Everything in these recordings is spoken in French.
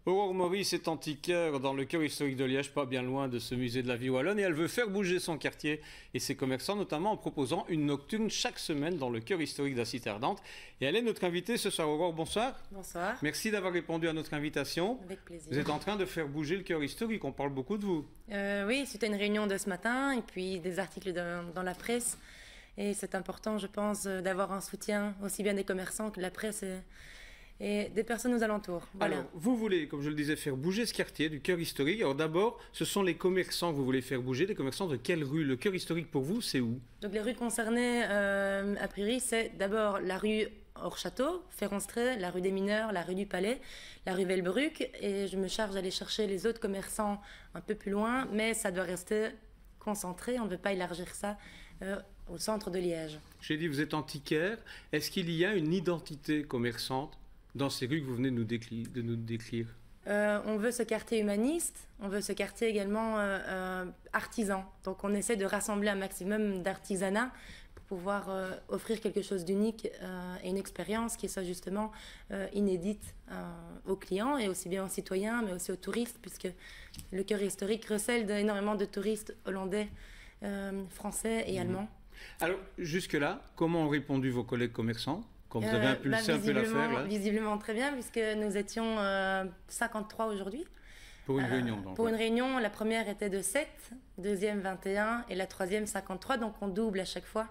Aurore Maurice est antiquaire dans le cœur historique de Liège, pas bien loin de ce musée de la vie wallonne, et elle veut faire bouger son quartier et ses commerçants, notamment en proposant une nocturne chaque semaine dans le cœur historique de la cité ardente. Et elle est notre invitée ce soir. Aurore, bonsoir. Bonsoir. Merci d'avoir répondu à notre invitation. Avec plaisir. Vous êtes en train de faire bouger le cœur historique, on parle beaucoup de vous. Oui, c'était une réunion de ce matin et puis des articles dans la presse. Et c'est important, je pense, d'avoir un soutien aussi bien des commerçants que de la presse et des personnes aux alentours. Voilà. Alors, vous voulez, comme je le disais, faire bouger ce quartier du cœur historique. Alors d'abord, ce sont les commerçants que vous voulez faire bouger. Des commerçants de quelle rue? Le cœur historique pour vous, c'est où? Donc les rues concernées, a priori, c'est d'abord la rue Hors-Château, Ferronstrée, la rue des Mineurs, la rue du Palais, la rue Velbruck. Et je me charge d'aller chercher les autres commerçants un peu plus loin, mais ça doit rester concentré. On ne veut pas élargir ça au centre de Liège. J'ai dit, vous êtes antiquaire. Est-ce qu'il y a une identité commerçante dans ces rues que vous venez de nous décrire? On veut ce quartier humaniste, on veut ce quartier également artisan. Donc on essaie de rassembler un maximum d'artisanat pour pouvoir offrir quelque chose d'unique et une expérience qui soit justement inédite aux clients et aussi bien aux citoyens mais aussi aux touristes, puisque le cœur historique recèle énormément de touristes hollandais, français et allemands. Alors jusque-là, comment ont répondu vos collègues commerçants quand vous avez impulsé un peu l'affaire là? Visiblement très bien, puisque nous étions 53 aujourd'hui. Pour une réunion donc. Pour une réunion, la première était de 7, deuxième 21 et la troisième 53, donc on double à chaque fois.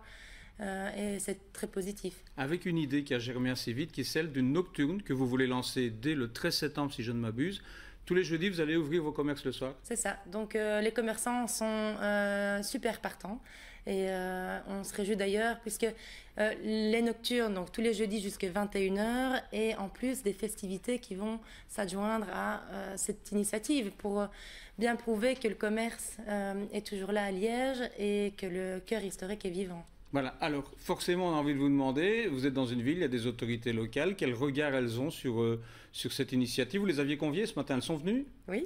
Et c'est très positif. Avec une idée qui a germé assez vite, qui est celle d'une nocturne que vous voulez lancer dès le 13 septembre, si je ne m'abuse. Tous les jeudis, vous allez ouvrir vos commerces le soir? C'est ça. Donc les commerçants sont super partants. Et on se réjouit d'ailleurs, puisque les nocturnes, donc tous les jeudis jusqu'à 21h, et en plus des festivités qui vont s'adjoindre à cette initiative pour bien prouver que le commerce est toujours là à Liège et que le cœur historique est vivant. Voilà, alors forcément on a envie de vous demander, vous êtes dans une ville, il y a des autorités locales, quel regard elles ont sur cette initiative? Vous les aviez conviées ce matin, elles sont venues? Oui.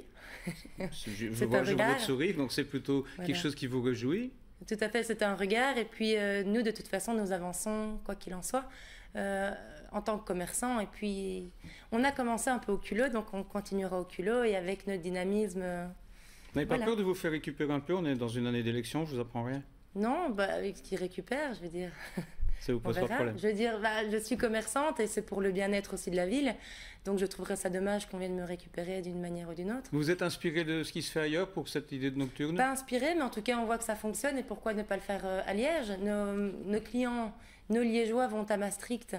Je vois votre sourire, donc c'est plutôt quelque chose qui vous réjouit? Tout à fait, c'est un regard, et puis nous de toute façon nous avançons quoi qu'il en soit en tant que commerçants, et puis on a commencé un peu au culot, donc on continuera au culot et avec notre dynamisme. Vous n'avez pas peur de vous faire récupérer un peu? On est dans une année d'élection, je vous apprends rien. Non, avec ce qu'ils récupèrent, je veux dire. Ça vous pose pas de problème? Je veux dire, je suis commerçante et c'est pour le bien-être aussi de la ville. Donc je trouverais ça dommage qu'on vienne me récupérer d'une manière ou d'une autre. Vous êtes inspiré de ce qui se fait ailleurs pour cette idée de nocturne? Pas inspiré, mais en tout cas on voit que ça fonctionne, et pourquoi ne pas le faire à Liège? Nos clients, nos Liégeois vont à Maastricht.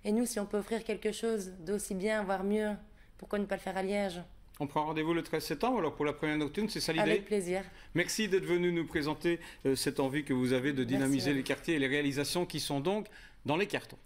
Et nous, si on peut offrir quelque chose d'aussi bien, voire mieux, pourquoi ne pas le faire à Liège? On prend rendez-vous le 13 septembre, alors pour la première nocturne, c'est ça l'idée? Avec plaisir. Merci d'être venu nous présenter cette envie que vous avez de dynamiser les quartiers et les réalisations qui sont donc dans les cartons.